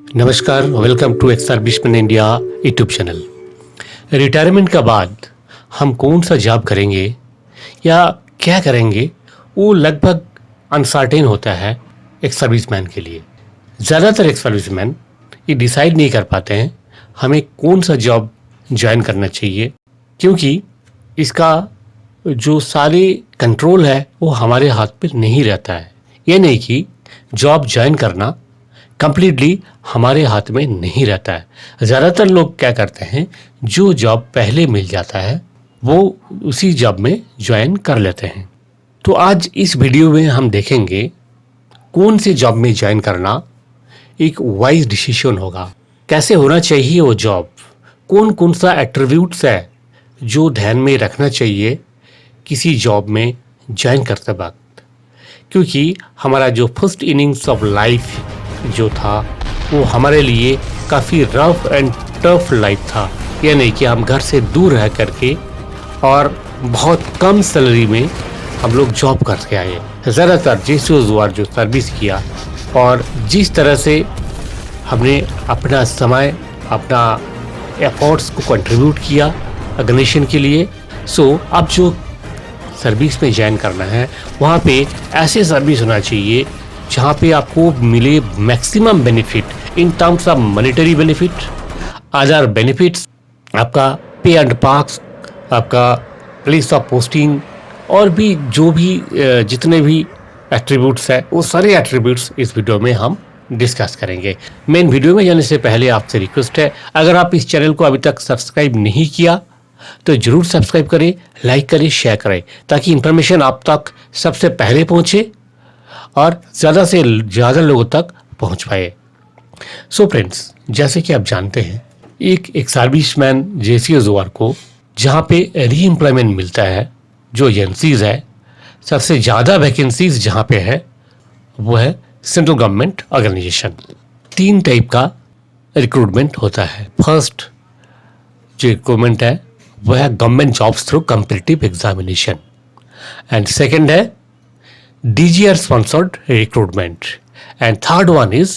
नमस्कार, welcome to X serviceman India YouTube channel. Retirement के बाद हम कौन सा जॉब करेंगे या क्या करेंगे, वो लगभग अनसर्टेन होता है एक सर्विसमैन के लिए। ज़्यादातर एक सर्विसमैन ये डिसाइड नहीं कर पाते हैं हमें कौन सा जॉब ज्वाइन करना चाहिए, क्योंकि इसका जो सारे कंट्रोल है वो हमारे हाथ पे नहीं रहता है। ये नहीं कि जॉब ज्वाइन करना कंप्लीटली हमारे हाथ में नहीं रहता है। ज़्यादातर लोग क्या करते हैं, जो जॉब पहले मिल जाता है वो उसी जॉब में ज्वाइन कर लेते हैं। तो आज इस वीडियो में हम देखेंगे कौन सी जॉब में ज्वाइन करना एक वाइज डिसीजन होगा, कैसे होना चाहिए वो जॉब, कौन कौन सा एट्रीब्यूट्स है जो ध्यान में रखना चाहिए किसी जॉब में ज्वाइन करते वक्त। क्योंकि हमारा जो फर्स्ट इनिंग्स ऑफ लाइफ जो था वो हमारे लिए काफ़ी रफ एंड टफ लाइफ था। यह नहीं कि हम घर से दूर रह करके और बहुत कम सैलरी में हम लोग जॉब करके आए। ज़्यादातर जेसूज़ जो सर्विस किया और जिस तरह से हमने अपना समय, अपना एफर्ट्स को कंट्रीब्यूट किया ऑर्गेनाइजेशन के लिए, सो अब जो सर्विस में ज्वाइन करना है वहाँ पे ऐसे सर्विस होना चाहिए जहाँ पे आपको मिले maximum benefit in terms of monetary benefit, other benefits, आपका पे एंड पार्क्स, आपका प्लेस ऑफ पोस्टिंग और भी जो भी जितने भी एट्रीब्यूट्स है वो सारे एट्रीब्यूट्स इस वीडियो में हम डिस्कस करेंगे। मेन वीडियो में जाने से पहले आपसे रिक्वेस्ट है, अगर आप इस चैनल को अभी तक सब्सक्राइब नहीं किया तो ज़रूर सब्सक्राइब करें, लाइक करें, शेयर करें, ताकि इन्फॉर्मेशन आप तक सबसे पहले पहुँचे और ज़्यादा से ज़्यादा लोगों तक पहुंच पाए। सो फ्रेंड्स, जैसे कि आप जानते हैं एक सर्विसमैन जेसीओ को जहां पे री एम्प्लॉयमेंट मिलता है, जो एजेंसीज है, सबसे ज़्यादा वैकेंसीज जहां पे है वो है सेंट्रल गवर्नमेंट ऑर्गेनाइजेशन। 3 टाइप का रिक्रूटमेंट होता है। फर्स्ट जो रिक्रूटमेंट है वो है government jobs through competitive examination, and second है DGR sponsored recruitment, and third one is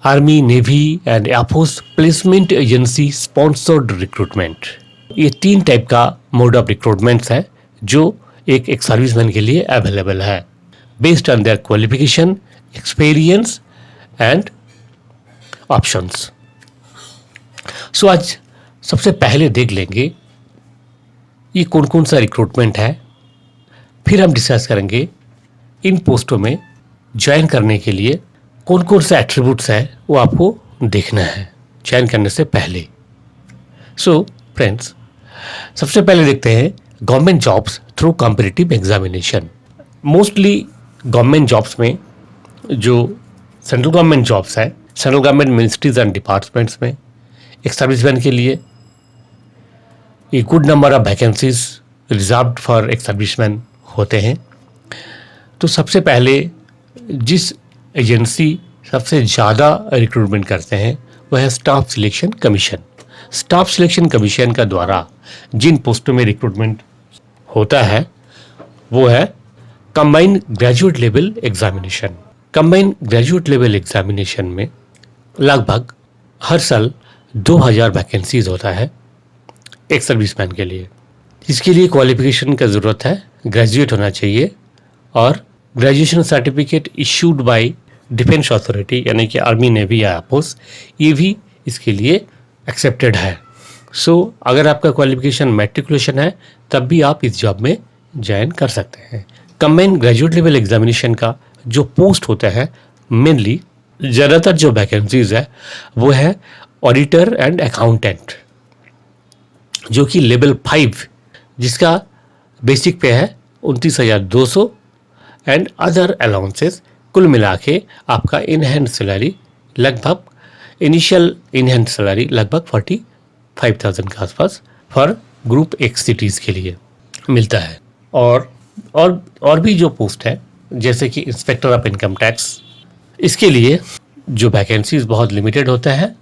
Army, Navy and Air Force Placement Agency sponsored recruitment। ये 3 टाइप का मोड ऑफ रिक्रूटमेंट्स है जो एक सर्विसमैन के लिए अवेलेबल है, based on their qualification, experience and options. So आज सबसे पहले देख लेंगे ये कौन कौन सा रिक्रूटमेंट है, फिर हम डिस्कस करेंगे इन पोस्टों में ज्वाइन करने के लिए कौन कौन से एट्रीब्यूट्स है वो आपको देखना है ज्वाइन करने से पहले। सो फ्रेंड्स, सबसे पहले देखते हैं government jobs through competitive examination. Mostly government jobs में जो सेंट्रल गवर्नमेंट जॉब्स है, central government ministries and departments में एक सर्विसमैन के लिए a good number of vacancies reserved for एक सर्विसमैन होते हैं। तो सबसे पहले जिस एजेंसी सबसे ज़्यादा रिक्रूटमेंट करते हैं वह है staff selection commission. Staff selection commission का द्वारा जिन पोस्टों में रिक्रूटमेंट होता है वो है combined graduate level examination. Combined graduate level examination में लगभग हर साल 2000 वैकेंसीज होता है एक सर्विसमैन के लिए। इसके लिए क्वालिफिकेशन का ज़रूरत है, ग्रेजुएट होना चाहिए और graduation certificate issued by defence authority यानी कि आर्मी, नेवी या एयरफोर्स, ये भी इसके लिए एक्सेप्टेड है। सो अगर आपका क्वालिफिकेशन मैट्रिकुलेशन है तब भी आप इस जॉब में ज्वाइन कर सकते हैं। कंबाइंड ग्रेजुएट लेवल एग्जामिनेशन का जो पोस्ट होता है, मेनली ज़्यादातर जो वैकेंसीज है वो है ऑडिटर एंड अकाउंटेंट, जो कि लेवल 5 जिसका बेसिक पे है 29,200 एंड अदर अलाउंसेस। कुल मिला के आपका इनहैंड सैलरी लगभग इनिशियल इनहैंड सैलरी लगभग 45,000 के आसपास फॉर ग्रुप एक सिटीज़ के लिए मिलता है। और भी जो पोस्ट है जैसे कि इंस्पेक्टर ऑफ इनकम टैक्स, इसके लिए जो वैकेंसीज बहुत लिमिटेड होता है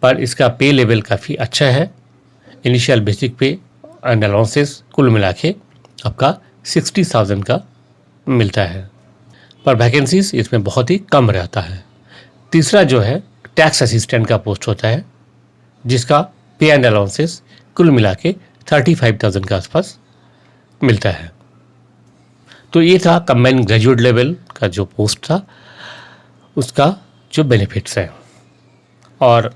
पर इसका पे लेवल काफ़ी अच्छा है। इनिशियल बेसिक पे एंड अलाउंसेस कुल मिला के आपका 60,000 का मिलता है, पर वैकेंसीज इसमें बहुत ही कम रहता है। तीसरा जो है टैक्स असिस्टेंट का पोस्ट होता है, जिसका पे एंड अलाउंसेस कुल मिला के 35,000 के आसपास मिलता है। तो ये था कंबाइंड ग्रेजुएट लेवल का जो पोस्ट था, उसका जो बेनिफिट्स हैं। और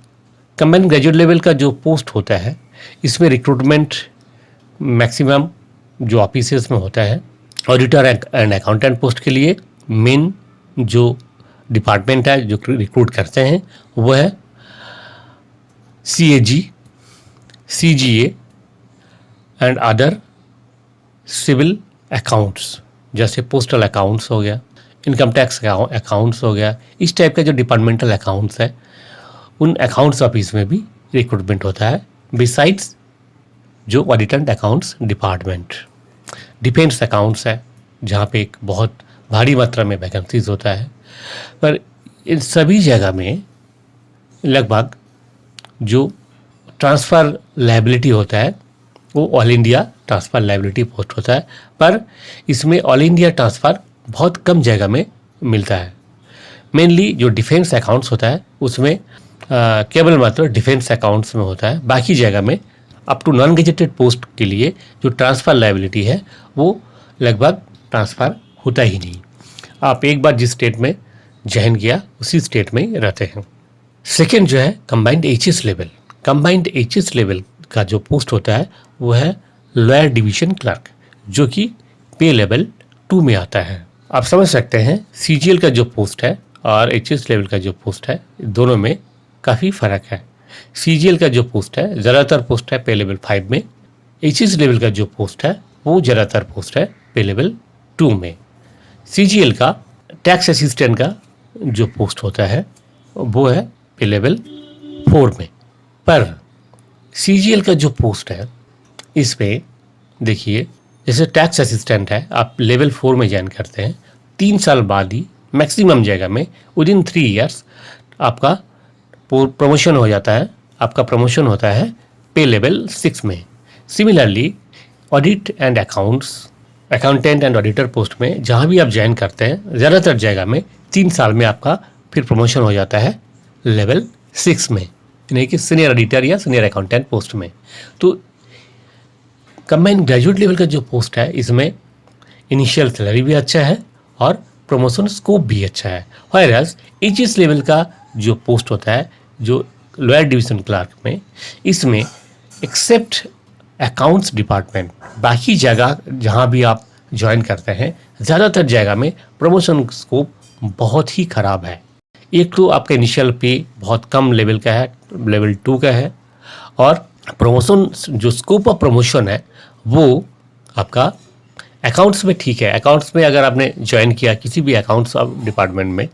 कंबाइंड ग्रेजुएट लेवल का जो पोस्ट होता है, इसमें रिक्रूटमेंट मैक्सिमम जो ऑफिसेस में होता है, ऑडिटर एंड अकाउंटेंट पोस्ट के लिए मेन जो डिपार्टमेंट है जो रिक्रूट करते हैं वो है CAG, CGA and other civil accounts, जैसे पोस्टल अकाउंट्स हो गया, इनकम टैक्स अकाउंट्स हो गया। इस टाइप का जो डिपार्टमेंटल अकाउंट्स है, उन अकाउंट्स ऑफिस में भी रिक्रूटमेंट होता है, बिसाइड्स जो audit and accounts department. Defence accounts है जहाँ पे एक बहुत भारी मात्रा में वैकेंसीज होता है, पर इन सभी जगह में लगभग जो ट्रांसफ़र लायबिलिटी होता है वो all India transfer liability post होता है, पर इसमें ऑल इंडिया ट्रांसफ़र बहुत कम जगह में मिलता है। मेनली जो डिफेंस अकाउंट्स होता है उसमें केवल मात्र डिफेंस अकाउंट्स में होता है, बाकी जगह में up to non gazetted post के लिए जो ट्रांसफ़र लायबिलिटी है वो लगभग ट्रांसफ़र होता ही नहीं। आप एक बार जिस स्टेट में ज्वाइन किया उसी स्टेट में ही रहते हैं। सेकेंड जो है combined HS level. Combined HS level का जो पोस्ट होता है वो है लोअर डिवीजन क्लर्क, जो कि पे लेवल 2 में आता है। आप समझ सकते हैं CGL का जो पोस्ट है और HS लेवल का जो पोस्ट है, दोनों में काफ़ी फ़र्क है। CGL का जो पोस्ट है ज़्यादातर पोस्ट है पे लेवल 5 में, HS लेवल का जो पोस्ट है वो ज़्यादातर पोस्ट है पे लेवल 2 में। CGL का टैक्स असिस्टेंट का जो पोस्ट होता है वो है पे लेवल 4 में, पर CGL का जो पोस्ट है इसमें देखिए, जैसे टैक्स असिस्टेंट है, आप लेवल 4 में ज्वाइन करते हैं, 3 साल बाद ही मैक्सिमम जगह में विदिन 3 ईयर्स आपका प्रमोशन हो जाता है, आपका प्रमोशन होता है पे लेवल 6 में। Similarly audit and accountant and auditor post में जहाँ भी आप ज्वाइन करते हैं, ज़्यादातर जगह में 3 साल में आपका फिर प्रमोशन हो जाता है लेवल 6 में, यानी कि सीनियर ऑडिटर या सीनियर अकाउंटेंट पोस्ट में। तो कंबाइंड ग्रेजुएट लेवल का जो पोस्ट है इसमें इनिशियल सैलरी भी अच्छा है और प्रमोशन स्कोप भी अच्छा है। व्हेयरएज HS लेवल का जो पोस्ट होता है जो लोअर डिवीजन क्लर्क में, इसमें एक्सेप्ट अकाउंट्स डिपार्टमेंट, बाकी जगह जहाँ भी आप ज्वाइन करते हैं ज़्यादातर जगह में प्रमोशन स्कोप बहुत ही ख़राब है। एक तो आपका इनिशियल पे बहुत कम लेवल का है, लेवल 2 का है, और प्रमोशन जो स्कोप ऑफ प्रमोशन है वो आपका अकाउंट्स में ठीक है। अकाउंट्स में अगर आपने ज्वाइन किया किसी भी अकाउंट्स डिपार्टमेंट में,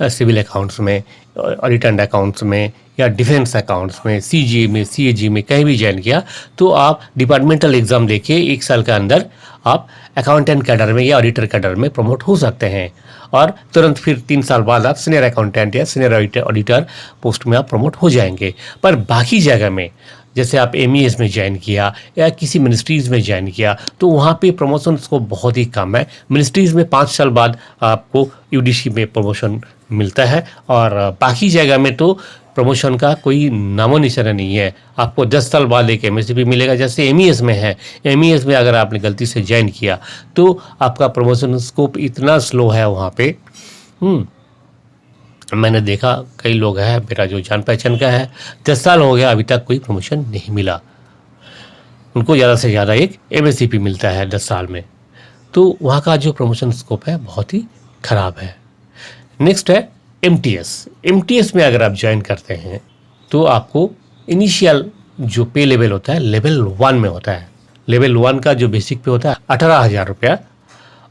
सिविल अकाउंट्स में, ऑडिट एंड अकाउंट्स में या डिफेंस अकाउंट्स में, CGA में, CAG में कहीं भी ज्वाइन किया तो आप डिपार्टमेंटल एग्ज़ाम देके 1 साल के अंदर आप अकाउंटेंट कैडर में या ऑडिटर कैडर में प्रमोट हो सकते हैं, और तुरंत फिर 3 साल बाद आप सीनियर अकाउंटेंट या सीनियर ऑडिटर पोस्ट में आप प्रमोट हो जाएंगे। पर बाकी जगह में जैसे आप MES में ज्वाइन किया या किसी मिनिस्ट्रीज़ में ज्वाइन किया तो वहाँ पे प्रमोशन स्कोप बहुत ही कम है। मिनिस्ट्रीज़ में 5 साल बाद आपको UDC में प्रमोशन मिलता है, और बाकी जगह में तो प्रमोशन का कोई नामो निशाना नहीं है। आपको 10 साल बाद एक MSc मिलेगा, जैसे MES में है। MES में अगर आपने गलती से ज्वाइन किया तो आपका प्रमोशन स्कोप इतना स्लो है वहाँ पे। मैंने देखा कई लोग हैं, मेरा जो जान पहचान का है, 10 साल हो गया अभी तक कोई प्रमोशन नहीं मिला। उनको ज़्यादा से ज़्यादा एक MSc मिलता है 10 साल में। तो वहाँ का जो प्रमोशन स्कोप है बहुत ही ख़राब है। नेक्स्ट है MTS में अगर आप ज्वाइन करते हैं तो आपको इनिशियल जो पे लेवल होता है लेवल 1 में होता है। लेवल 1 का जो बेसिक पे होता है 18,000 रुपया,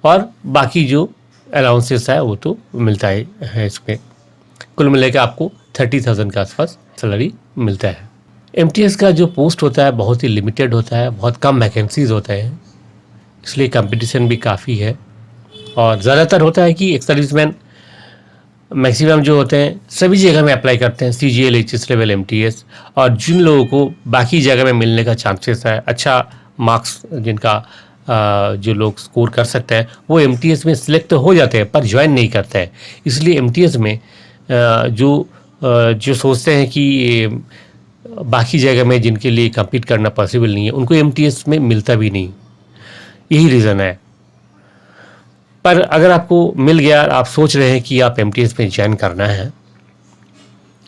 और बाकी जो अलाउंसेस है वो तो मिलता है इसमें। कुल मिला के आपको 30,000 के आसपास सैलरी मिलता है। MTS का जो पोस्ट होता है बहुत ही लिमिटेड होता है, बहुत कम वैकेंसीज होते हैं, इसलिए कंपटीशन भी काफ़ी है। और ज़्यादातर होता है कि एक्स सर्विसमैन मैक्सिमम जो होते हैं सभी जगह में अप्लाई करते हैं, CGL, HS लेवल, MTS, और जिन लोगों को बाकी जगह में मिलने का चांसेस है, अच्छा मार्क्स जिनका जो लोग स्कोर कर सकते हैं वो MTS में सिलेक्ट तो हो जाते हैं पर ज्वाइन नहीं करते हैं। इसलिए MTS में जो जो सोचते हैं कि बाकी जगह में जिनके लिए compete करना पॉसिबल नहीं है, उनको MTS में मिलता भी नहीं, यही रीज़न है। पर अगर आपको मिल गया, आप सोच रहे हैं कि आप MTS में ज्वाइन करना है,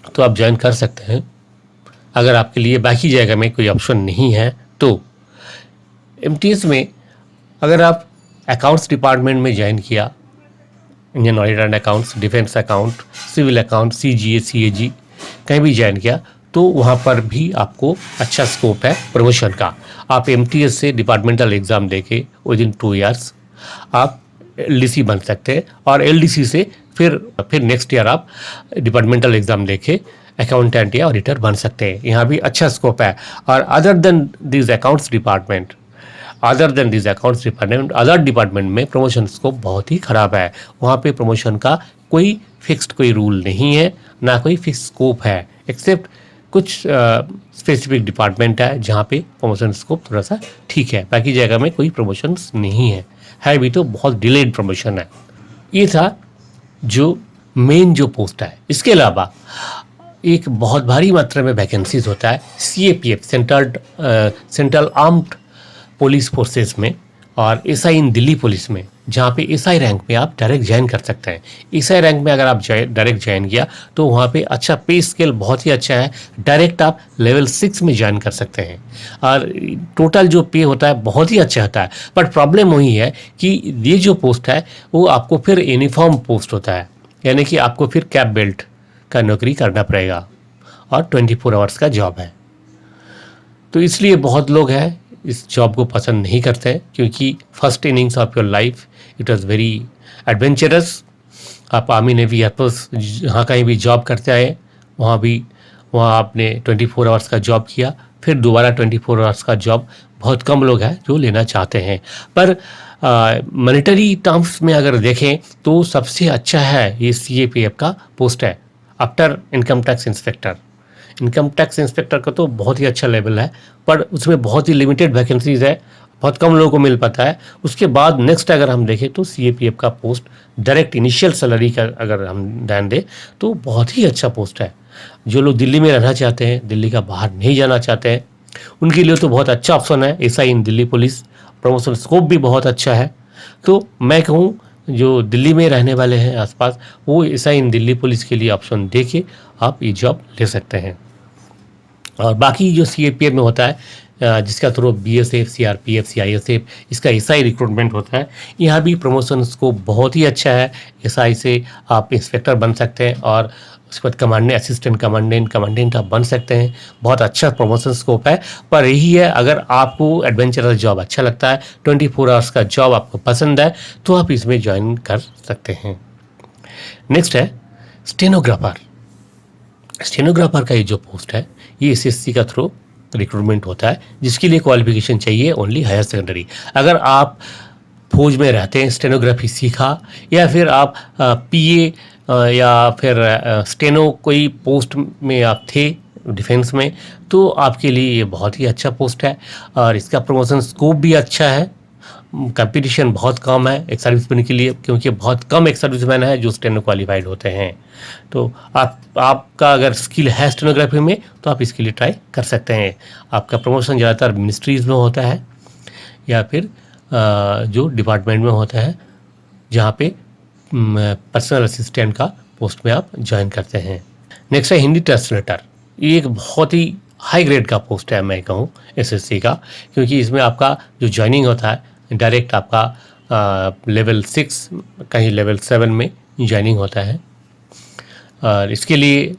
तो आप ज्वाइन कर सकते हैं। अगर आपके लिए बाकी जगह में कोई ऑप्शन नहीं है तो MTS में अगर आप अकाउंट्स डिपार्टमेंट में ज्वाइन किया, Indian audit and accounts, defence account, civil account, CGA, CAG कहीं भी ज्वाइन किया, तो वहाँ पर भी आपको अच्छा स्कोप है प्रमोशन का। आप MTS से डिपार्टमेंटल एग्ज़ाम देके विद इन 2 ईयर्स आप LDC बन सकते हैं, और LDC से फिर नेक्स्ट ईयर आप डिपार्टमेंटल एग्ज़ाम देके अकाउंटेंट या ऑडिटर बन सकते हैं। यहाँ भी अच्छा स्कोप है। और other than this accounts department, other department में प्रमोशन स्कोप बहुत ही ख़राब है। वहाँ पे प्रमोशन का कोई फिक्स्ड कोई रूल नहीं है, ना कोई फिक्स स्कोप है, एक्सेप्ट कुछ स्पेसिफिक डिपार्टमेंट है जहाँ पे प्रमोशन स्कोप थोड़ा सा ठीक है। बाकी जगह में कोई प्रमोशंस नहीं है भी तो बहुत डिलेड प्रमोशन है। ये था जो मेन जो पोस्ट है। इसके अलावा एक बहुत भारी मात्रा में वैकेंसीज होता है CAPF, central armed police forces में, और SI इन दिल्ली पुलिस में, जहाँ पे SI रैंक में आप डायरेक्ट ज्वाइन कर सकते हैं। SI रैंक में अगर आप डायरेक्ट ज्वाइन किया तो वहाँ पे अच्छा पे स्केल बहुत ही अच्छा है, डायरेक्ट आप लेवल 6 में ज्वाइन कर सकते हैं, और टोटल जो पे होता है बहुत ही अच्छा होता है। बट प्रॉब्लम वही है कि ये जो पोस्ट है वो आपको फिर यूनिफॉर्म पोस्ट होता है, यानी कि आपको फिर कैप बेल्ट का नौकरी करना पड़ेगा, और 24 आवर्स का जॉब है। तो इसलिए बहुत लोग हैं इस जॉब को पसंद नहीं करते हैं, क्योंकि first innings of your life it was very adventurous. आप आर्मी नेवी एयरफोर्स जहाँ कहीं भी जॉब करते आए, वहाँ आपने 24 आवर्स का जॉब किया, फिर दोबारा 24 आवर्स का जॉब बहुत कम लोग हैं जो लेना चाहते हैं। पर मॉनेटरी टर्म्स में अगर देखें तो सबसे अच्छा है ये CAPF का पोस्ट है after income tax inspector. Income tax inspector का तो बहुत ही अच्छा लेवल है, पर उसमें बहुत ही लिमिटेड वैकेंसीज है, बहुत कम लोगों को मिल पाता है। उसके बाद नेक्स्ट अगर हम देखें तो CAPF का पोस्ट डायरेक्ट इनिशियल सैलरी का अगर हम ध्यान दें तो बहुत ही अच्छा पोस्ट है। जो लोग दिल्ली में रहना चाहते हैं, दिल्ली का बाहर नहीं जाना चाहते हैं, उनके लिए तो बहुत अच्छा ऑप्शन है SI इन दिल्ली पुलिस। प्रमोशन स्कोप भी बहुत अच्छा है। तो मैं कहूँ जो दिल्ली में रहने वाले हैं आसपास, वो SI इन दिल्ली पुलिस के लिए ऑप्शन दे के आप ये जॉब ले सकते हैं। और बाकी जो CAPF में होता है, जिसका थ्रू BSF, CRPF, CISF, इसका SI रिक्रूटमेंट होता है, यहाँ भी प्रमोशन स्कोप बहुत ही अच्छा है। SI से आप इंस्पेक्टर बन सकते हैं, और उसके बाद कमांडेंट, असिस्टेंट कमांडेंट आप बन सकते हैं। बहुत अच्छा प्रमोशन स्कोप है। पर यही है, अगर आपको एडवेंचरस जॉब अच्छा लगता है, 24 आवर्स का जॉब आपको पसंद है, तो आप इसमें ज्वाइन कर सकते हैं। नेक्स्ट है स्टेनोग्राफर। स्टेनोग्राफर का ये जो पोस्ट है ये SSC का थ्रू रिक्रूटमेंट होता है, जिसके लिए क्वालिफिकेशन चाहिए ओनली हायर सेकेंडरी। अगर आप फौज में रहते हैं, स्टेनोग्राफी सीखा, या फिर आप PA या फिर स्टेनो कोई पोस्ट में आप थे डिफेंस में, तो आपके लिए ये बहुत ही अच्छा पोस्ट है, और इसका प्रमोशन स्कोप भी अच्छा है। कंपटीशन बहुत कम है एक सर्विसमैन के लिए, क्योंकि बहुत कम एक सर्विसमैन है जो स्टेनो क्वालिफाइड होते हैं। तो आपका अगर स्किल है स्टेनोग्राफी में तो आप इसके लिए ट्राई कर सकते हैं। आपका प्रमोशन ज़्यादातर मिनिस्ट्रीज़ में होता है, या फिर जो डिपार्टमेंट में होता है, जहाँ पे पर्सनल असिस्टेंट का पोस्ट में आप ज्वाइन करते हैं। नेक्स्ट है हिंदी ट्रांसलेटर। ये एक बहुत ही हाई ग्रेड का पोस्ट है, मैं कहूँ SSC का, क्योंकि इसमें आपका जो ज्वाइनिंग होता है डायरेक्ट आपका लेवल 6 कहीं लेवल 7 में ज्वाइनिंग होता है। और इसके लिए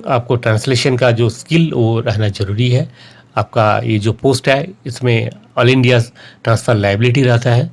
आपको ट्रांसलेशन का जो स्किल वो रहना ज़रूरी है। आपका ये जो पोस्ट है इसमें ऑल इंडिया ट्रांसफ़र लायबिलिटी रहता है,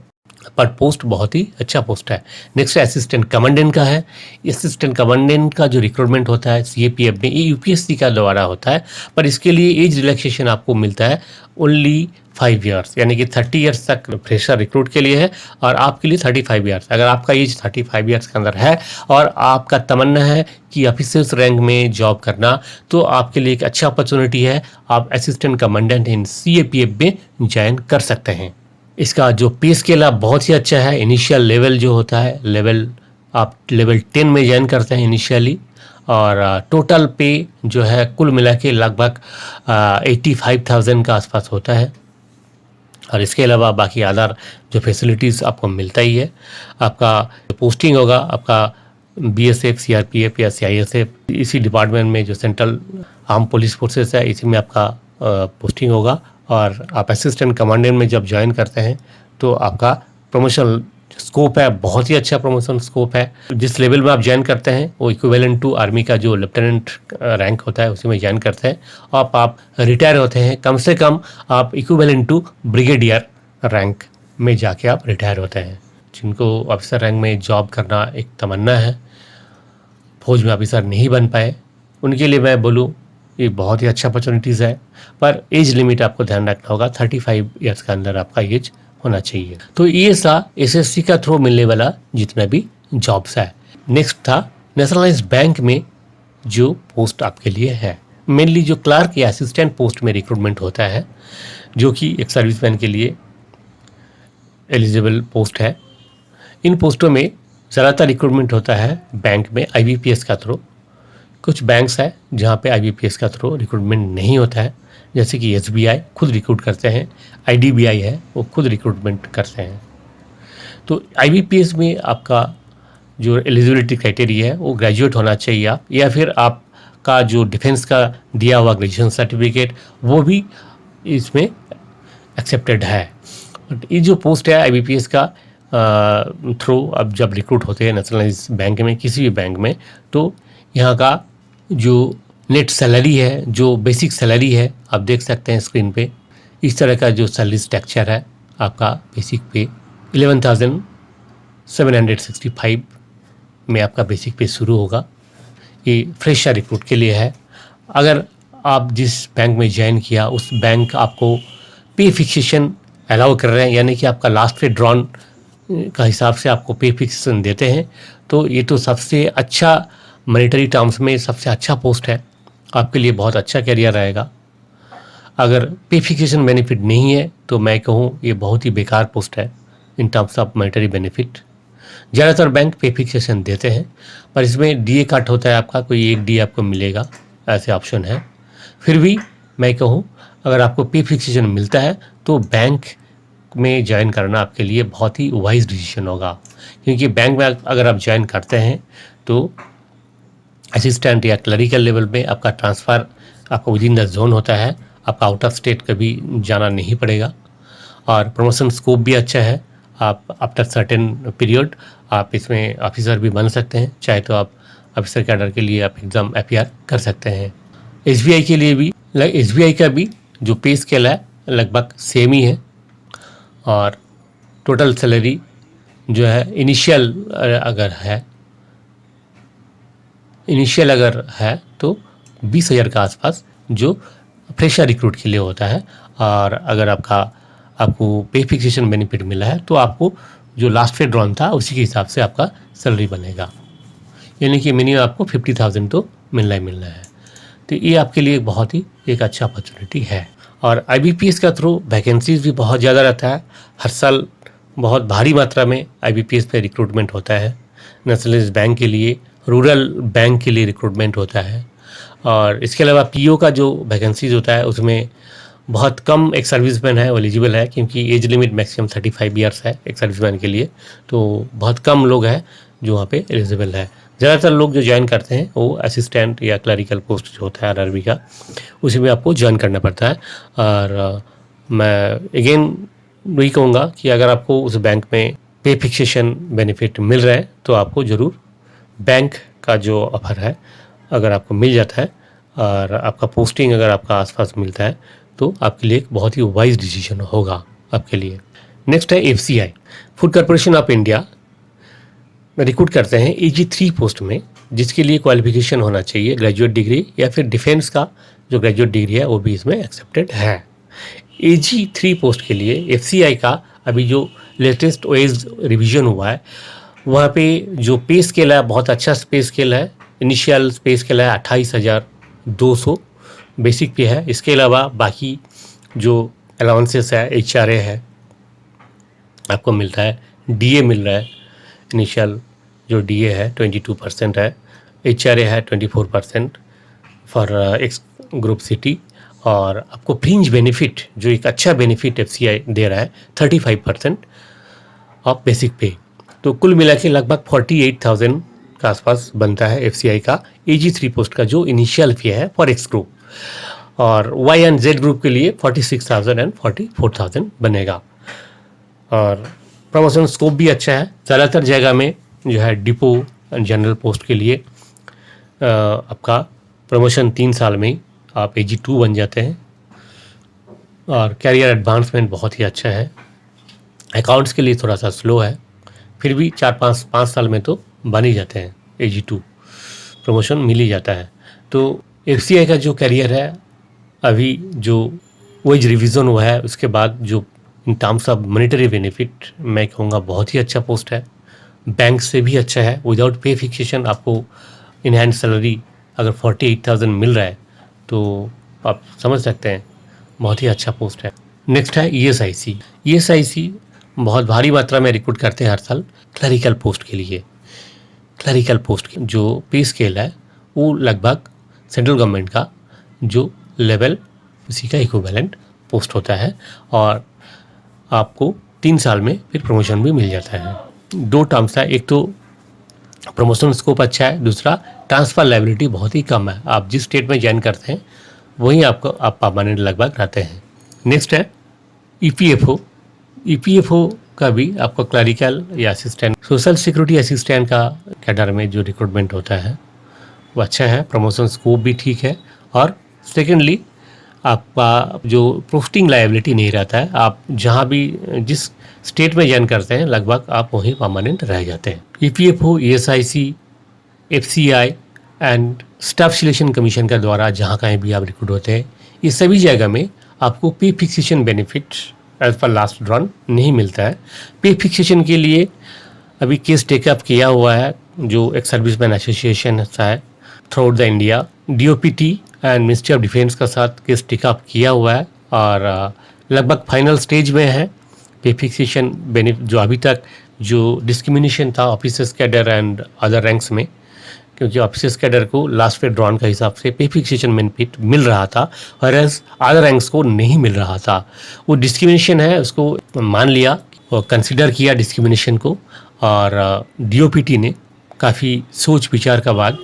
पर पोस्ट बहुत ही अच्छा पोस्ट है। नेक्स्ट असिस्टेंट कमांडेंट का है। असिस्टेंट कमांडेंट का जो रिक्रूटमेंट होता है CAPF में, ये UPSC का द्वारा होता है, पर इसके लिए एज रिलैक्सेशन आपको मिलता है ओनली 5 ईयर्स, यानी कि 30 ईयर्स तक फ्रेशर रिक्रूट के लिए है, और आपके लिए 35 ईयर्स। अगर आपका एज 35 ईयर्स के अंदर है और आपका तमन्ना है कि ऑफिसर्स रैंक में जॉब करना, तो आपके लिए एक अच्छा अपॉर्चुनिटी है। आप असिस्टेंट कमांडेंट इन CAPF में ज्वाइन कर सकते हैं। इसका जो पे स्केल आप बहुत ही अच्छा है। इनिशियल लेवल जो होता है, आप लेवल 10 में ज्वाइन करते हैं इनिशियली, और टोटल पे जो है कुल मिला के लगभग 85,000 का आसपास होता है। और इसके अलावा बाकी अदर जो फैसिलिटीज़ आपको मिलता ही है। आपका पोस्टिंग होगा आपका बीएसएफ, सीआरपीएफ या सीआईएसएफ, इसी डिपार्टमेंट में जो सेंट्रल आर्म पुलिस फोर्सेस है, इसी में आपका पोस्टिंग होगा। और आप असिस्टेंट कमांडेंट में जब ज्वाइन करते हैं तो आपका प्रमोशन स्कोप है, बहुत ही अच्छा प्रमोशन स्कोप है। जिस लेवल में आप ज्वाइन करते हैं वो इक्विवेलेंट टू आर्मी का जो लेफ्टिनेंट रैंक होता है उसी में ज्वाइन करते हैं। आप रिटायर होते हैं, कम से कम आप इक्विवेलेंट टू ब्रिगेडियर रैंक में जाके आप रिटायर होते हैं। जिनको ऑफिसर रैंक में जॉब करना एक तमन्ना है, फौज में ऑफिसर नहीं बन पाए, उनके लिए मैं बोलूँ ये बहुत ही अच्छा अपॉर्चुनिटीज़ है। पर एज लिमिट आपको ध्यान रखना होगा, 35 ईयर्स के अंदर आपका एज होना चाहिए। तो ये सा एसएससी का थ्रू मिलने वाला जितना भी जॉब्स है। नेक्स्ट था नेशनलाइज्ड बैंक में जो पोस्ट आपके लिए है। मेनली जो क्लर्क या असिस्टेंट पोस्ट में रिक्रूटमेंट होता है, जो कि एक सर्विसमैन के लिए एलिजिबल पोस्ट है। इन पोस्टों में ज़्यादातर रिक्रूटमेंट होता है बैंक में आईबीपीएस का थ्रू। कुछ बैंक्स है जहाँ पे आईबीपीएस का थ्रू रिक्रूटमेंट नहीं होता है, जैसे कि एसबीआई खुद रिक्रूट करते हैं, आईडीबीआई है वो खुद रिक्रूटमेंट करते हैं। तो आईबीपीएस में आपका जो एलिजिबिलिटी क्राइटेरिया है वो ग्रेजुएट होना चाहिए आप, या फिर आपका जो डिफेंस का दिया हुआ ग्रेजुएशन सर्टिफिकेट वो भी इसमें एक्सेप्टेड है। ये जो पोस्ट है आईबीपीएस का थ्रू अब जब रिक्रूट होते हैं नेशनलाइज बैंक में, किसी भी बैंक में, तो यहाँ का जो नेट सैलरी है, जो बेसिक सैलरी है, आप देख सकते हैं स्क्रीन पे। इस तरह का जो सैलरी स्ट्रक्चर है, आपका बेसिक पे 11,765 में आपका बेसिक पे शुरू होगा। ये फ्रेशर रिक्रूट के लिए है। अगर आप जिस बैंक में ज्वाइन किया उस बैंक आपको पे फिक्सेशन अलाउ कर रहे हैं, यानी कि आपका लास्ट पे ड्रॉन का हिसाब से आपको पे फिक्सेशन देते हैं, तो ये तो सबसे अच्छा मॉनेटरी टर्म्स में सबसे अच्छा पोस्ट है, आपके लिए बहुत अच्छा करियर रहेगा। अगर पे फिक्सेशन बेनिफिट नहीं है तो मैं कहूँ ये बहुत ही बेकार पोस्ट है in terms of monetary benefit. ज़्यादातर बैंक पे फिक्सेशन देते हैं, पर इसमें डीए कट होता है आपका, कोई एक डीए आपको मिलेगा, ऐसे ऑप्शन है। फिर भी मैं कहूँ अगर आपको पे फिक्सेशन मिलता है तो बैंक में ज्वाइन करना आपके लिए बहुत ही वाइज डिसीजन होगा, क्योंकि बैंक में अगर आप ज्वाइन करते हैं तो असिस्टेंट या क्लरिकल लेवल में आपका ट्रांसफ़र आपका विद इन द जोन होता है, आपका आउट ऑफ स्टेट कभी जाना नहीं पड़ेगा। और प्रमोशन स्कोप भी अच्छा है, आप आफ्टर सर्टेन पीरियड आप इसमें ऑफिसर भी बन सकते हैं, चाहे तो आप ऑफिसर कैडर के लिए आप एग्ज़ाम अपीयर कर सकते हैं। एसबीआई के लिए भी, एसबीआई का भी जो पे स्केल है लगभग सेम ही है। और टोटल सैलरी जो है इनिशियल अगर है तो 20,000 के आसपास जो फ्रेशर रिक्रूट के लिए होता है। और अगर आपको पे फिक्सेशन बेनिफिट मिला है तो आपको जो लास्ट पे ड्रॉन था उसी के हिसाब से आपका सैलरी बनेगा, यानी कि मिनिमम आपको 50,000 तो मिलना ही मिलना है। तो ये आपके लिए बहुत ही एक अच्छा अपॉर्चुनिटी है। और आईबीपीएस का थ्रू वैकेंसीज भी बहुत ज़्यादा रहता है, हर साल बहुत भारी मात्रा में आईबीपीएस पे रिक्रूटमेंट होता है। नेशनलाइज्ड बैंक के लिए, रूरल बैंक के लिए रिक्रूटमेंट होता है। और इसके अलावा पीओ का जो वैकेंसीज होता है उसमें बहुत कम एक सर्विसमैन है वो एलिजिबल है, क्योंकि एज लिमिट मैक्सिमम 35 ईयर्स है एक सर्विसमैन के लिए, तो बहुत कम लोग हैं जो वहाँ पे एलिजिबल है। ज़्यादातर लोग जो ज्वाइन करते हैं वो असिस्टेंट या क्लरिकल पोस्ट जो होता है आरआरबी का, उसी में आपको ज्वाइन करना पड़ता है। और मैं अगेन वही कहूँगा कि अगर आपको उस बैंक में पे फिक्सेशन बेनिफिट मिल रहा है तो आपको ज़रूर बैंक का जो ऑफर है अगर आपको मिल जाता है और आपका पोस्टिंग अगर आपका आसपास मिलता है तो आपके लिए एक बहुत ही वाइज डिसीजन होगा आपके लिए। नेक्स्ट है FCI, food corporation of India में रिक्रूट करते हैं AG3 पोस्ट में, जिसके लिए क्वालिफिकेशन होना चाहिए ग्रेजुएट डिग्री या फिर डिफेंस का जो ग्रेजुएट डिग्री है वो भी इसमें एक्सेप्टेड है। AG3 पोस्ट के लिए एफसीआई का अभी जो लेटेस्ट ओएस रिवीजन हुआ है वहाँ पे जो पे स्केल है बहुत अच्छा पे स्केल है। इनिशियल पे स्केल है 28,200 बेसिक पे है। इसके अलावा बाकी जो अलाउंसेस है, HRA है आपको मिलता है, DA मिल रहा है। इनिशियल जो DA है 22% है। HRA है 24% फॉर एक्स ग्रुप सिटी, और आपको फ्रिंज बेनिफिट जो एक अच्छा बेनिफिट FCI दे रहा है 35% ऑफ बेसिक पे। तो कुल मिला के लगभग 48,000 के आसपास बनता है FCI का AG3 पोस्ट का जो इनिशियल फी है फॉर एक्स ग्रुप, और Y एंड Z ग्रुप के लिए 46,000 एंड 44,000 बनेगा। और प्रमोशन स्कोप भी अच्छा है, ज़्यादातर जगह में जो है डिपो जनरल पोस्ट के लिए आपका प्रमोशन 3 साल में ही आप AG2 बन जाते हैं, और कैरियर एडवांसमेंट बहुत ही अच्छा है। अकाउंट्स के लिए थोड़ा सा स्लो है, फिर भी 4-5 साल में तो बन ही जाते हैं, AG2 प्रमोशन मिल ही जाता है। तो FCI का जो कैरियर है अभी जो वेज रिवीजन हुआ है उसके बाद जो in terms of monetary benefit मैं कहूँगा बहुत ही अच्छा पोस्ट है, बैंक से भी अच्छा है। विदाउट पे फिक्सेशन आपको इनहैंड सैलरी अगर 48,000 मिल रहा है तो आप समझ सकते हैं बहुत ही अच्छा पोस्ट है। नेक्स्ट है ESIC बहुत भारी मात्रा में रिक्रूट करते हैं हर साल क्लरिकल पोस्ट के लिए। क्लरिकल पोस्ट की जो पे स्केल है वो लगभग सेंट्रल गवर्नमेंट का जो लेवल उसी का इक्विवेलेंट पोस्ट होता है, और आपको 3 साल में फिर प्रमोशन भी मिल जाता है। 2 टर्म्स है, एक तो प्रमोशन स्कोप अच्छा है, दूसरा ट्रांसफ़र लायबिलिटी बहुत ही कम है। आप जिस स्टेट में ज्वाइन करते हैं वहीं आप परमानेंट लगभग रहते हैं। नेक्स्ट है EPFO का भी आपको क्लरिकल या असिस्टेंट सोशल सिक्योरिटी असिस्टेंट का कैडर में जो रिक्रूटमेंट होता है वो अच्छा है, प्रमोशन स्कोप भी ठीक है, और सेकेंडली आपका जो पोस्टिंग लायबिलिटी नहीं रहता है। आप जहाँ भी जिस स्टेट में ज्वाइन करते हैं लगभग आप वहीं परमानेंट रह जाते हैं। EPFO, ESIC, FCI and staff selection commission का द्वारा जहाँ कहीं भी आप रिक्रूट होते हैं, ये सभी जगह में आपको pay fixation benefit as per last drawn नहीं मिलता है। पे फिक्सेशन के लिए अभी केस टेकअप किया हुआ है जो एक सर्विसमैन एसोसिएशन है through the India, DOPT and ministry of defence का साथ केस टेकअप किया हुआ है, और लगभग फाइनल स्टेज में है। पे फिक्सेशन बेनिफिट जो अभी तक जो डिस्क्रिमिनेशन था officers cadre and other ranks में, क्योंकि ऑफिसर्स कैडर को लास्ट पे ड्रॉन का हिसाब से पे फिक्सेशन बेनिफिट मिल रहा था और अदर रैंक्स को नहीं मिल रहा था। वो डिस्क्रिमिनेशन है, उसको मान लिया और कंसिडर किया डिस्क्रिमिनेशन को, और DOPT ने काफ़ी सोच विचार का बाद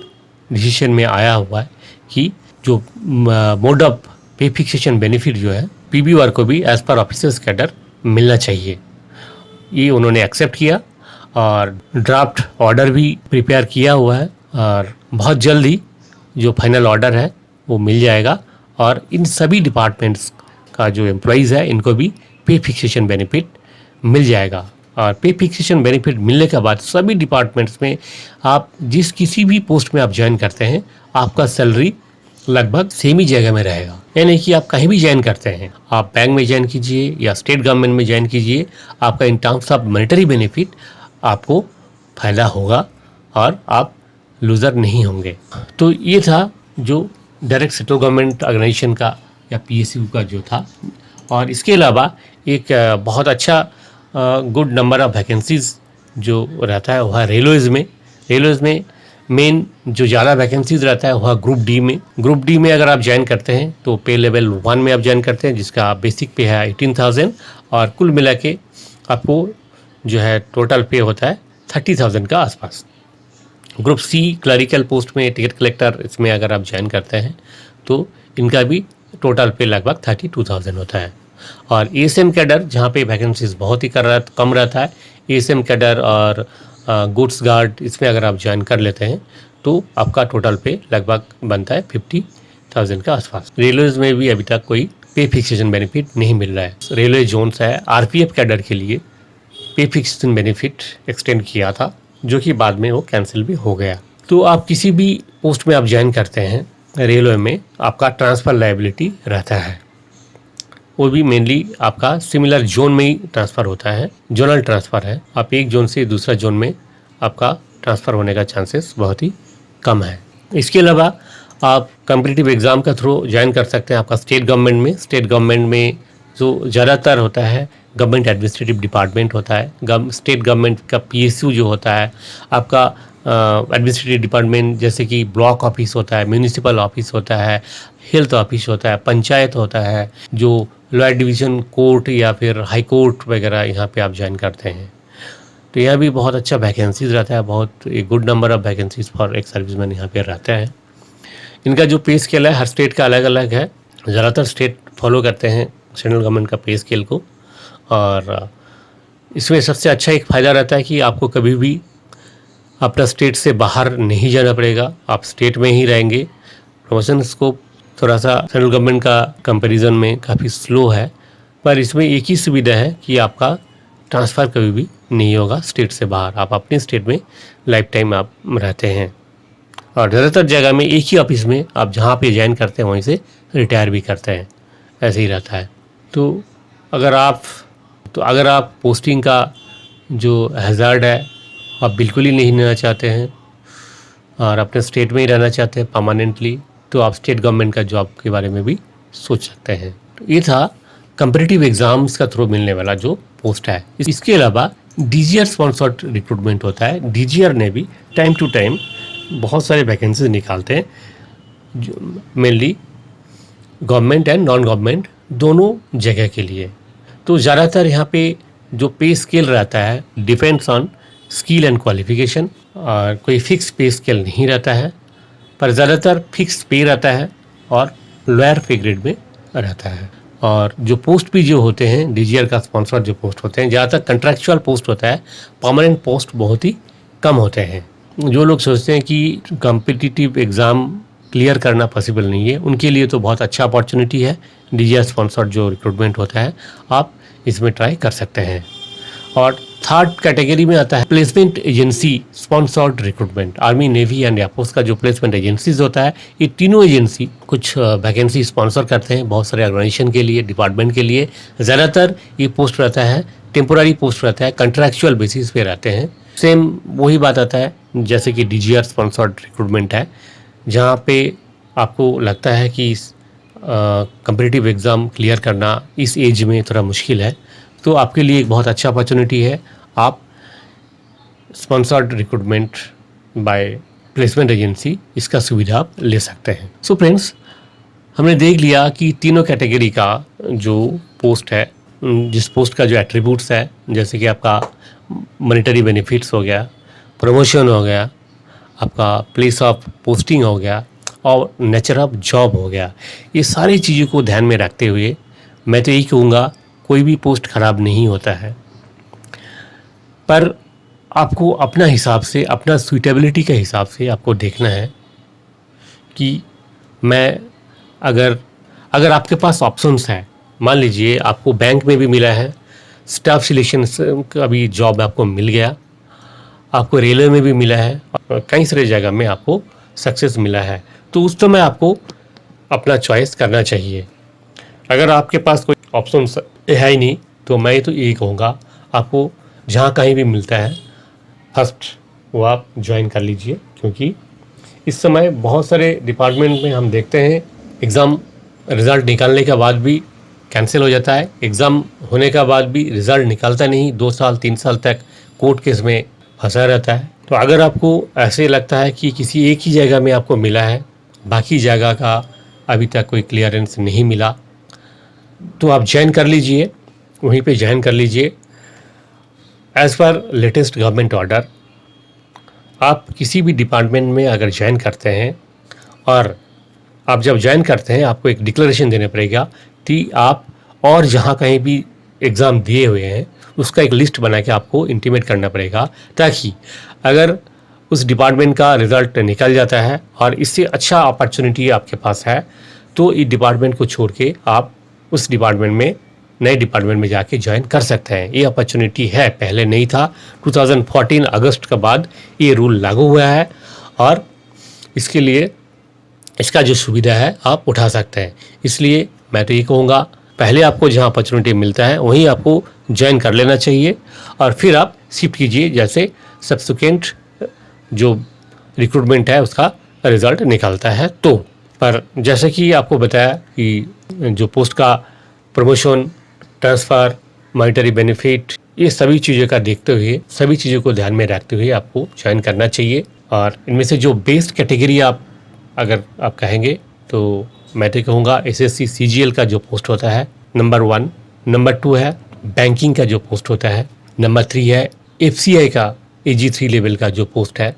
डिसीजन में आया हुआ है कि जो मोड ऑफ पे फिक्सेशन बेनिफिट जो है PBR को भी एज पर ऑफिसर्स कैडर मिलना चाहिए। ये उन्होंने एक्सेप्ट किया और ड्राफ्ट ऑर्डर भी प्रिपेयर किया हुआ है, और बहुत जल्दी जो फाइनल ऑर्डर है वो मिल जाएगा, और इन सभी डिपार्टमेंट्स का जो एम्प्लॉइज़ है इनको भी पे फिक्सेशन बेनिफिट मिल जाएगा। और पे फिक्सेशन बेनिफिट मिलने के बाद सभी डिपार्टमेंट्स में आप जिस किसी भी पोस्ट में आप ज्वाइन करते हैं आपका सैलरी लगभग सेम ही जगह में रहेगा। यानी कि आप कहीं भी ज्वाइन करते हैं, आप बैंक में ज्वाइन कीजिए या स्टेट गवर्नमेंट में ज्वाइन कीजिए, आपका in terms of monetary benefit आपको फ़ायदा होगा और आप लूज़र नहीं होंगे। तो ये था जो डायरेक्ट सेंट्रल गवर्नमेंट ऑर्गेनाइजेशन का या PSU का जो था। और इसके अलावा एक बहुत अच्छा गुड नंबर ऑफ वैकेंसीज़ जो रहता है वह रेलवेज़ में मेन जो ज़्यादा वैकेंसीज़ रहता है वह ग्रुप डी में अगर आप ज्वाइन करते हैं तो पे लेवल 1 में आप ज्वाइन करते हैं, जिसका बेसिक पे है 18,000, और कुल मिला के आपको जो है टोटल पे होता है 30,000 का आसपास। ग्रुप C क्लरिकल पोस्ट में टिकट कलेक्टर, इसमें अगर आप ज्वाइन करते हैं तो इनका भी टोटल पे लगभग 32,000 होता है। और ASM कैडर जहाँ पे वैकेंसीज बहुत ही कम रहता है, ASM कैडर और गुड्स गार्ड, इसमें अगर आप ज्वाइन कर लेते हैं तो आपका टोटल पे लगभग बनता है 50,000 के आसपास। रेलवेज में भी अभी तक कोई पे फिक्सेशन बेनिफिट नहीं मिल रहा है। रेलवे जोन्स है, RPF कैडर के लिए पे फिक्सेशन बेनिफिट एक्सटेंड किया था, जो कि बाद में वो कैंसिल भी हो गया। तो आप किसी भी पोस्ट में आप ज्वाइन करते हैं रेलवे में, आपका ट्रांसफ़र लायबिलिटी रहता है, वो भी मेनली आपका सिमिलर जोन में ही ट्रांसफ़र होता है, जोनल ट्रांसफ़र है। आप एक जोन से दूसरा जोन में आपका ट्रांसफ़र होने का चांसेस बहुत ही कम है। इसके अलावा आप कॉम्पिटिटिव एग्ज़ाम का थ्रू ज्वाइन कर सकते हैं। आपका स्टेट गवर्नमेंट में जो ज़्यादातर होता है गवर्नमेंट एडमिनिस्ट्रेटिव डिपार्टमेंट होता है, स्टेट गवर्नमेंट का PSU जो होता है, आपका एडमिनिस्ट्रेटिव डिपार्टमेंट जैसे कि ब्लॉक ऑफिस होता है, म्यूनिसिपल ऑफिस होता है, हेल्थ ऑफिस होता है, पंचायत होता है, जो लॉयर डिवीज़न कोर्ट या फिर हाई कोर्ट वगैरह यहाँ पे आप ज्वाइन करते हैं। तो यहाँ भी बहुत अच्छा वैकेंसीज रहता है, बहुत एक good number of vacancies for एक सर्विसमैन यहाँ पे रहता है। इनका जो पे स्केल है हर स्टेट का अलग अलग है। ज़्यादातर स्टेट फॉलो करते हैं सेंट्रल गवर्नमेंट का पे स्केल को, और इसमें सबसे अच्छा एक फ़ायदा रहता है कि आपको कभी भी अपना स्टेट से बाहर नहीं जाना पड़ेगा, आप स्टेट में ही रहेंगे। प्रमोशन स्कोप थोड़ा सा सेंट्रल गवर्नमेंट का कंपैरिजन में काफ़ी स्लो है, पर इसमें एक ही सुविधा है कि आपका ट्रांसफ़र कभी भी नहीं होगा स्टेट से बाहर, आप अपने स्टेट में लाइफ टाइम आप रहते हैं। और ज़्यादातर जगह में एक ही ऑफिस में आप जहाँ पे ज्वाइन करते हैं वहीं से रिटायर भी करते हैं, ऐसे ही रहता है। तो अगर आप पोस्टिंग का जो हैज़ार्ड है आप बिल्कुल ही नहीं लेना चाहते हैं और अपने स्टेट में ही रहना चाहते हैं परमानेंटली, तो आप स्टेट गवर्नमेंट का जॉब के बारे में भी सोच सकते हैं। तो ये था कम्पिटिटिव एग्ज़ाम्स का थ्रू मिलने वाला जो पोस्ट है। इसके अलावा डीजीआर स्पॉन्सर्ड रिक्रूटमेंट होता है। डीजीआर ने भी टाइम टू टाइम बहुत सारे वैकेंसीज निकालते हैं, जो mainly government and non government दोनों जगह के लिए। तो ज़्यादातर यहाँ पे जो पे स्केल रहता है depends on skill and qualification, और कोई फिक्स पे स्केल नहीं रहता है, पर ज़्यादातर फिक्स पे रहता है और लोअर पे ग्रेड में रहता है। और जो पोस्ट भी जो होते हैं डीजीआर का स्पॉन्सर जो पोस्ट होते हैं ज़्यादातर कंट्रैक्चुअल पोस्ट होता है, परमानेंट पोस्ट बहुत ही कम होते हैं। जो लोग सोचते हैं कि कॉम्पिटिटिव एग्ज़ाम क्लियर करना पॉसिबल नहीं है, उनके लिए तो बहुत अच्छा अपॉर्चुनिटी है। डीजीआर स्पॉन्सर्ड जो रिक्रूटमेंट होता है आप इसमें ट्राई कर सकते हैं। और थर्ड कैटेगरी में आता है placement agency sponsored recruitment. Army, navy and air force का जो प्लेसमेंट एजेंसीज होता है, ये तीनों एजेंसी कुछ वैकेंसी स्पॉन्सर करते हैं बहुत सारे ऑर्गेनाइजेशन के लिए, डिपार्टमेंट के लिए। ज़्यादातर ये पोस्ट रहता है टेम्पोररी पोस्ट रहता है, कंट्रैक्चुअल बेसिस पे रहते हैं। सेम वही बात आता है जैसे कि डीजीआर स्पॉन्सर्ड रिक्रूटमेंट है, जहाँ पे आपको लगता है कि कम्पिटिटिव एग्ज़ाम क्लियर करना इस एज में थोड़ा मुश्किल है, तो आपके लिए एक बहुत अच्छा अपॉर्चुनिटी है। आप sponsored recruitment by placement agency इसका सुविधा आप ले सकते हैं। सो फ्रेंड्स, हमने देख लिया कि तीनों कैटेगरी का जो पोस्ट है, जिस पोस्ट का जो एट्रीब्यूट्स है, जैसे कि आपका मॉनेटरी बेनिफिट्स हो गया, प्रमोशन हो गया, आपका प्लेस ऑफ पोस्टिंग हो गया और नेचर ऑफ जॉब हो गया, ये सारी चीज़ों को ध्यान में रखते हुए मैं तो यही कहूँगा कोई भी पोस्ट ख़राब नहीं होता है, पर आपको अपना हिसाब से, अपना सूटेबिलिटी के हिसाब से आपको देखना है कि मैं अगर आपके पास ऑप्शंस हैं, मान लीजिए आपको बैंक में भी मिला है, स्टाफ सिलेक्शन का भी जॉब आपको मिल गया, आपको रेलवे में भी मिला है, कई सारे जगह में आपको सक्सेस मिला है, तो उस समय आपको अपना चॉइस करना चाहिए। अगर आपके पास कोई ऑप्शन है ही नहीं, तो मैं तो यही कहूँगा आपको जहाँ कहीं भी मिलता है फर्स्ट वो आप ज्वाइन कर लीजिए, क्योंकि इस समय बहुत सारे डिपार्टमेंट में हम देखते हैं एग्ज़ाम रिज़ल्ट निकालने के बाद भी कैंसिल हो जाता है, एग्ज़ाम होने के बाद भी रिज़ल्ट निकलता नहीं, 2 साल 3 साल तक कोर्ट केस में फंसा रहता है। तो अगर आपको ऐसे लगता है कि किसी एक ही जगह में आपको मिला है, बाकी जगह का अभी तक कोई क्लियरेंस नहीं मिला, तो आप ज्वाइन कर लीजिए, वहीं पे ज्वाइन कर लीजिए। As per latest government order आप किसी भी डिपार्टमेंट में अगर ज्वाइन करते हैं, और आप जब ज्वाइन करते हैं आपको एक डिक्लेरेशन देना पड़ेगा कि आप और जहाँ कहीं भी एग्ज़ाम दिए हुए हैं उसका एक लिस्ट बना के आपको इंटीमेट करना पड़ेगा, ताकि अगर उस डिपार्टमेंट का रिज़ल्ट निकल जाता है और इससे अच्छा अपॉर्चुनिटी आपके पास है, तो इस डिपार्टमेंट को छोड़ के आप उस डिपार्टमेंट में, नए डिपार्टमेंट में जाके ज्वाइन कर सकते हैं। ये अपॉर्चुनिटी है, पहले नहीं था। 2014 अगस्त के बाद ये रूल लागू हुआ है और इसके लिए इसका जो सुविधा है आप उठा सकते हैं। इसलिए मैं तो ये कहूँगा पहले आपको जहाँ अपॉर्चुनिटी मिलता है वहीं आपको ज्वाइन कर लेना चाहिए और फिर आप शिफ्ट कीजिए जैसे सब्सिक्वेंट जो रिक्रूटमेंट है उसका रिज़ल्ट निकलता है। तो पर जैसे कि आपको बताया कि जो पोस्ट का प्रमोशन, ट्रांसफ़र, मॉनेटरी बेनिफिट ये सभी चीज़ों का देखते हुए, सभी चीज़ों को ध्यान में रखते हुए आपको ज्वाइन करना चाहिए। और इनमें से जो बेस्ट कैटेगरी अगर आप कहेंगे तो मैं तो कहूँगा एसएससी सीजीएल का जो पोस्ट होता है नंबर 1, नंबर 2 है बैंकिंग का जो पोस्ट होता है, नंबर 3 है एफसीआई का AG3 लेवल का जो पोस्ट है,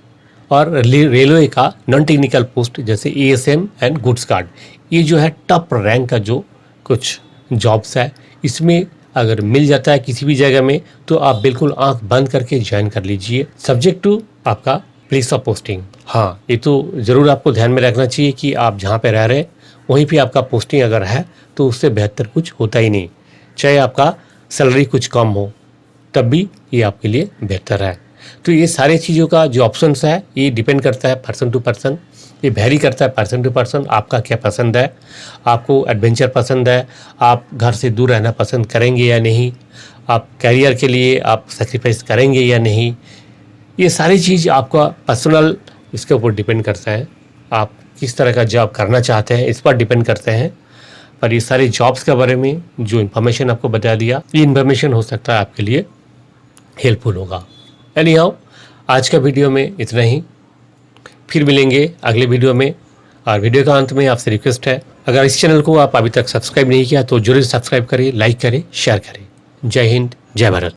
और रेलवे का नॉन टेक्निकल पोस्ट जैसे एएसएम एंड गुड्स गार्ड। ये जो है टॉप रैंक का जो कुछ जॉब्स है, इसमें अगर मिल जाता है किसी भी जगह में तो आप बिल्कुल आंख बंद करके ज्वाइन कर लीजिए, सब्जेक्ट टू आपका प्लेस ऑफ पोस्टिंग। हाँ, ये तो ज़रूर आपको ध्यान में रखना चाहिए कि आप जहाँ पे रह रहे हैं वहीं पे आपका पोस्टिंग अगर है तो उससे बेहतर कुछ होता ही नहीं, चाहे आपका सैलरी कुछ कम हो तब भी ये आपके लिए बेहतर है। तो ये सारी चीज़ों का जो ऑप्शंस है ये डिपेंड करता है पर्सन टू पर्सन, ये वेरी करता है पर्सन टू पर्सन। आपका क्या पसंद है, आपको एडवेंचर पसंद है, आप घर से दूर रहना पसंद करेंगे या नहीं, आप करियर के लिए आप सेक्रीफाइस करेंगे या नहीं, ये सारी चीज़ आपका पर्सनल इसके ऊपर डिपेंड करता है। आप किस तरह का जॉब करना चाहते हैं इस पर डिपेंड करते हैं। पर ये सारे जॉब्स के बारे में जो इन्फॉर्मेशन आपको बता दिया, ये इन्फॉर्मेशन हो सकता है आपके लिए हेल्पफुल होगा। एनी हाउ, आज का वीडियो में इतना ही, फिर मिलेंगे अगले वीडियो में। और वीडियो का अंत में आपसे रिक्वेस्ट है, अगर इस चैनल को आप अभी तक सब्सक्राइब नहीं किया तो जरूर सब्सक्राइब करें, लाइक करें, शेयर करें। जय हिंद, जय भारत।